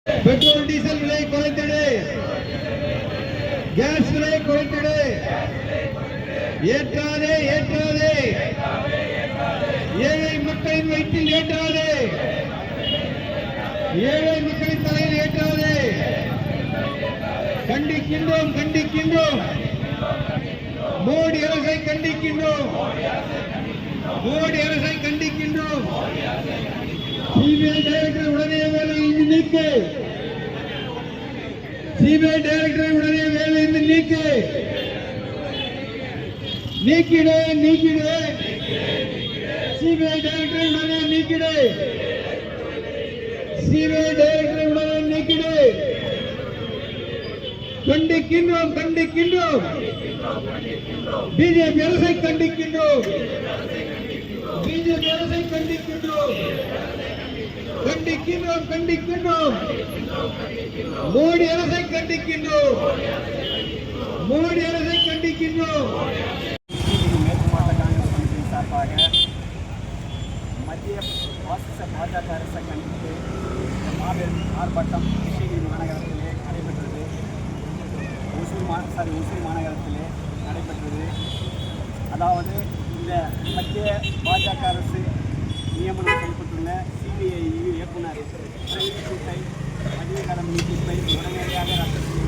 Petrol diesel விலை குறைத்திடு, case விலை குறைத்திடு, ஏற்றாதே ஏற்றாதே, ஏழை மக்களின் வயிற்றில் ஏற்றாதே, ஏழை மக்களின் தலையில் ஏற்றாதே. கண்டிக்கின்றோம் கண்டிக்கின்றோம், மோடி அரசை கண்டிக்கின்றோம், மோடி அரசை கண்டிக்கின்றோம். சிபிஐ டைரக்டர் உடனே வேலையிலிருந்து நீக்கு, சிபிஐ டைரக்டரை உடனே வேலையிலிருந்து நீக்கு, நீக்கிடு நீக்கிடு, சிபிஐ டைரக்டரை உடனே நீக்கிடு, சிபிஐ டைரக்டரை உடனே நீக்கிடு. கண்டிக்கின்றோம் கண்டிக்கின்றோம், பிஜேபி அரசை கண்டிக்கின்றோம், பிஜேபி அரசை கண்டிக்கின்றோம், கண்டிக்கின்றோம் கண்டிக்கின்றோம், மோடி அரசை கண்டிக்கின்றோம், மோடி அரசை கண்டிக்கின்றோம். மேற்கு மாவட்ட காங்கிரஸ் கமிட்டியின் சார்பாக மத்திய பாஜக அரசை கண்டித்து மாபெரும் ஆர்ப்பாட்டம் கிருஷ்ணகிரி மாநகரத்திலே நடைபெற்றது. ஒசூர் மாநகரத்திலே நடைபெற்றது. அதாவது இந்த மத்திய பாஜக அரசு நியமனம் செய்யப்பட்டுள்ள சிபிஐ இயக்குனர் ரஜினிகாந்த் நீட்டிப்பை உடனடியாக ரத்து